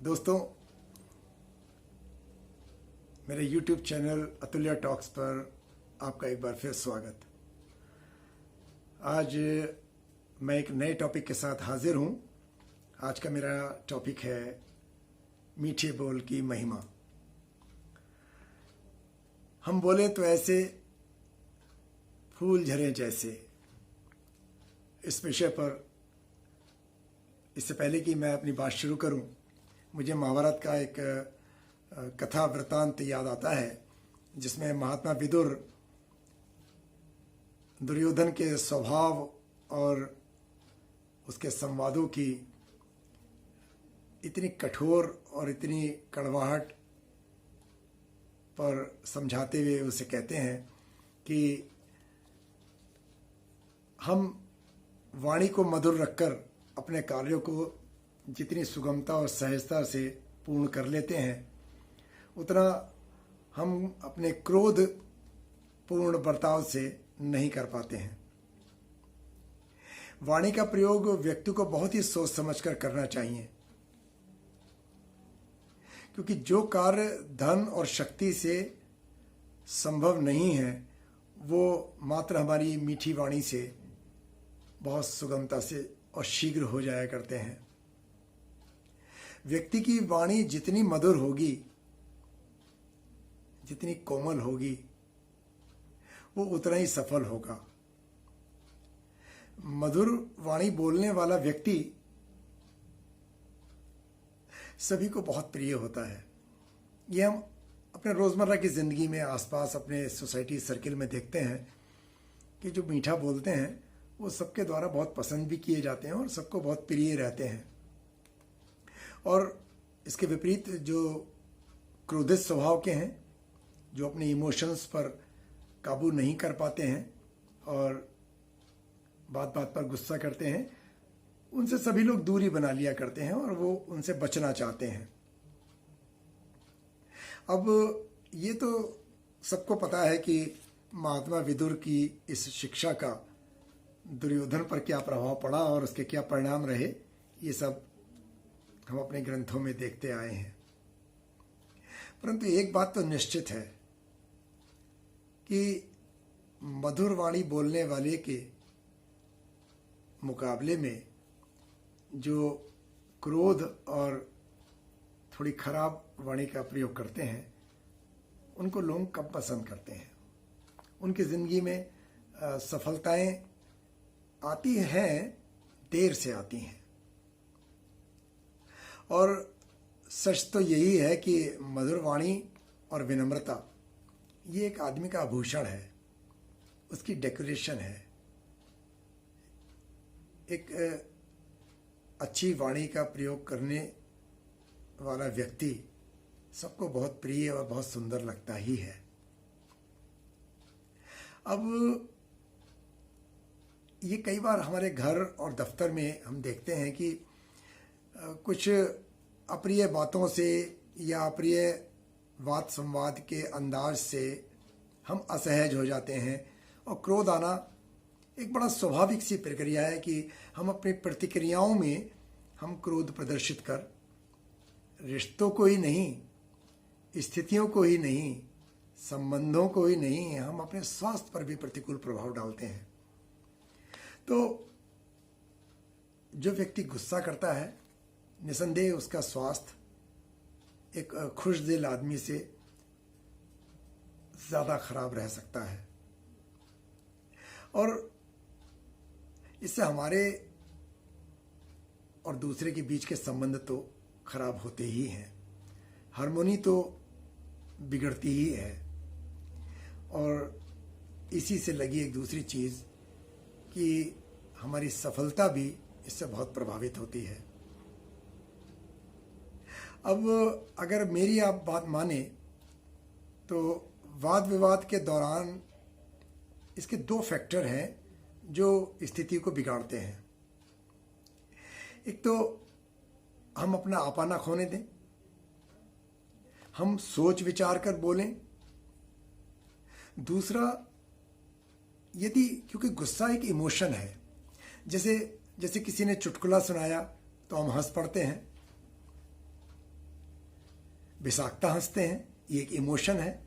दोस्तों, मेरे YouTube channel Atulya talks पर आपका एक बार फिर स्वागत। आज मैं एक नए टॉपिक के साथ हाजिर हूं। आज का मेरा टॉपिक है मीठे बोल की महिमा। हम बोले तो ऐसे फूल झरे जैसे, इस विषय पर इससे पहले कि मैं अपनी बात शुरू करूं, मुझे महाभारत का एक कथा वृत्तांत याद आता है, जिसमें महात्मा विदुर दुर्योधन के स्वभाव और उसके संवादों की इतनी कठोर और इतनी कड़वाहट पर समझाते हुए उसे कहते हैं कि हम वाणी को मधुर रखकर अपने कार्यों को जितनी सुगमता और सहजता से पूर्ण कर लेते हैं, उतना हम अपने क्रोध पूर्ण बर्ताव से नहीं कर पाते हैं। वाणी का प्रयोग व्यक्ति को बहुत ही सोच समझकर करना चाहिए, क्योंकि जो कार्य धन और शक्ति से संभव नहीं है, वो मात्र हमारी मीठी वाणी से बहुत सुगमता से और शीघ्र हो जाया करते हैं। व्यक्ति की वाणी जितनी मधुर होगी, जितनी कोमल होगी, वो उतना ही सफल होगा। मधुर वाणी बोलने वाला व्यक्ति सभी को बहुत प्रिय होता है। ये हम अपने रोजमर्रा की जिंदगी में आसपास अपने सोसाइटी सर्किल में देखते हैं कि जो मीठा बोलते हैं वो सबके द्वारा बहुत पसंद भी किए जाते हैं और सबको बहुत प्रिय रहते हैं। और इसके विपरीत जो क्रोधित स्वभाव के हैं, जो अपने इमोशंस पर काबू नहीं कर पाते हैं और बात बात पर गुस्सा करते हैं, उनसे सभी लोग दूरी बना लिया करते हैं और वो उनसे बचना चाहते हैं। अब ये तो सबको पता है कि महात्मा विदुर की इस शिक्षा का दुर्योधन पर क्या प्रभाव पड़ा और उसके क्या परिणाम रहे, ये सब हम अपने ग्रंथों में देखते आए हैं। परंतु एक बात तो निश्चित है कि मधुर वाणी बोलने वाले के मुकाबले में जो क्रोध और थोड़ी खराब वाणी का प्रयोग करते हैं, उनको लोग कम पसंद करते हैं। उनकी जिंदगी में सफलताएं आती हैं, देर से आती हैं। और सच तो यही है कि मधुर वाणी और विनम्रता ये एक आदमी का आभूषण है, उसकी डेकोरेशन है। एक अच्छी वाणी का प्रयोग करने वाला व्यक्ति सबको बहुत प्रिय और बहुत सुंदर लगता ही है। अब ये कई बार हमारे घर और दफ्तर में हम देखते हैं कि कुछ अप्रिय बातों से या अप्रिय वाद संवाद के अंदाज से हम असहज हो जाते हैं, और क्रोध आना एक बड़ा स्वाभाविक सी प्रक्रिया है कि हम अपनी प्रतिक्रियाओं में हम क्रोध प्रदर्शित कर रिश्तों को ही नहीं, स्थितियों को ही नहीं, संबंधों को ही नहीं, हम अपने स्वास्थ्य पर भी प्रतिकूल प्रभाव डालते हैं। तो जो व्यक्ति गुस्सा करता है, निसंदेह उसका स्वास्थ्य एक खुशदिल आदमी से ज़्यादा खराब रह सकता है, और इससे हमारे और दूसरे के बीच के संबंध तो खराब होते ही हैं, हार्मोनी तो बिगड़ती ही है। और इसी से लगी एक दूसरी चीज़ कि हमारी सफलता भी इससे बहुत प्रभावित होती है। अब अगर मेरी आप बात माने तो वाद विवाद के दौरान इसके दो फैक्टर हैं जो स्थिति को बिगाड़ते हैं। एक तो हम अपना आपा खोने दें, हम सोच विचार कर बोलें। दूसरा, यदि क्योंकि गुस्सा एक इमोशन है, जैसे किसी ने चुटकुला सुनाया तो हम हंस पड़ते हैं, बेसाख्ता हंसते हैं, ये एक इमोशन है।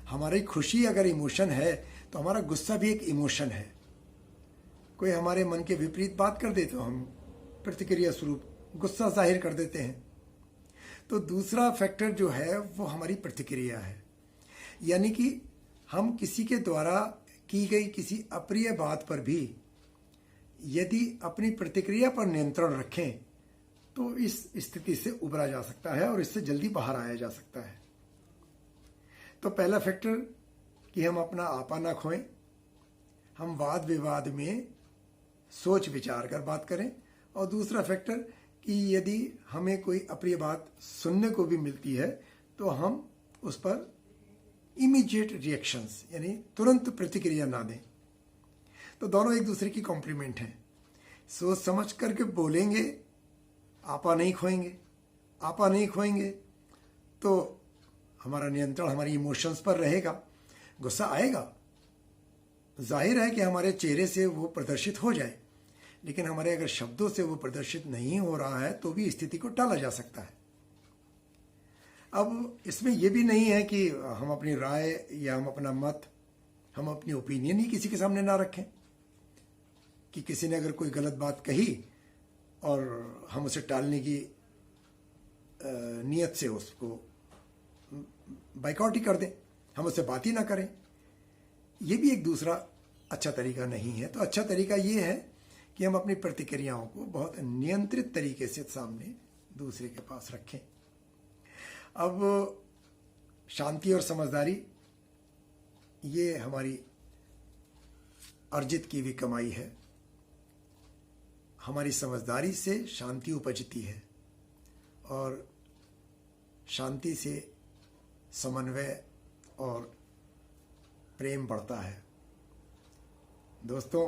हमारी खुशी अगर इमोशन है तो हमारा गुस्सा भी एक इमोशन है। कोई हमारे मन के विपरीत बात कर दे तो हम प्रतिक्रिया स्वरूप गुस्सा जाहिर कर देते हैं। तो दूसरा फैक्टर जो है वो हमारी प्रतिक्रिया है, यानी कि हम किसी के द्वारा की गई किसी अप्रिय बात पर भी यदि अपनी प्रतिक्रिया पर नियंत्रण रखें तो इस स्थिति से उबरा जा सकता है और इससे जल्दी बाहर आया जा सकता है। तो पहला फैक्टर कि हम अपना आपा ना खोएं, हम वाद विवाद में सोच विचार कर बात करें। और दूसरा फैक्टर कि यदि हमें कोई अप्रिय बात सुनने को भी मिलती है तो हम उस पर इमीडिएट रिएक्शंस यानी तुरंत प्रतिक्रिया ना दें। तो दोनों एक दूसरे की कॉम्प्लीमेंट हैं। सोच समझ करके बोलेंगे, आपा नहीं खोएंगे। आपा नहीं खोएंगे तो हमारा नियंत्रण हमारी इमोशंस पर रहेगा। गुस्सा आएगा, जाहिर है कि हमारे चेहरे से वो प्रदर्शित हो जाए, लेकिन हमारे अगर शब्दों से वो प्रदर्शित नहीं हो रहा है तो भी स्थिति को टाला जा सकता है। अब इसमें यह भी नहीं है कि हम अपनी राय या हम अपना मत, हम अपनी ओपिनियन ही किसी के सामने ना रखें। कि किसी ने अगर कोई गलत बात कही और हम उसे टालने की नियत से उसको बाइकआउट ही कर दें, हम उससे बात ही ना करें, ये भी एक दूसरा अच्छा तरीका नहीं है। तो अच्छा तरीका ये है कि हम अपनी प्रतिक्रियाओं को बहुत नियंत्रित तरीके से सामने दूसरे के पास रखें। अब शांति और समझदारी ये हमारी अर्जित की हुई कमाई है। हमारी समझदारी से शांति उपजती है और शांति से समन्वय और प्रेम बढ़ता है। दोस्तों,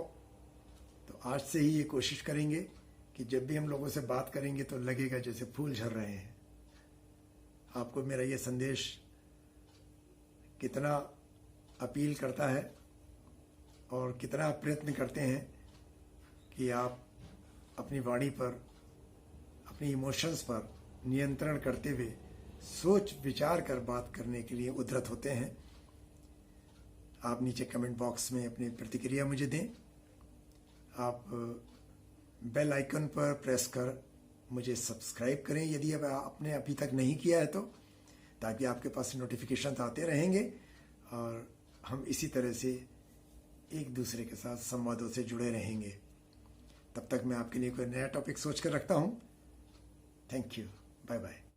तो आज से ही ये कोशिश करेंगे कि जब भी हम लोगों से बात करेंगे तो लगेगा जैसे फूल झड़ रहे हैं। आपको मेरा ये संदेश कितना अपील करता है और कितना आप प्रयत्न करते हैं कि आप अपनी वाणी पर, अपनी इमोशंस पर नियंत्रण करते हुए सोच विचार कर बात करने के लिए उद्यत होते हैं। आप नीचे कमेंट बॉक्स में अपनी प्रतिक्रिया मुझे दें। आप बेल आइकन पर प्रेस कर मुझे सब्सक्राइब करें यदि अब आपने अभी तक नहीं किया है तो, ताकि आपके पास नोटिफिकेशन आते रहेंगे और हम इसी तरह से एक दूसरे के साथ संवादों से जुड़े रहेंगे। तब तक मैं आपके लिए कोई नया टॉपिक सोच कर रखता हूँ। Thank you, bye bye.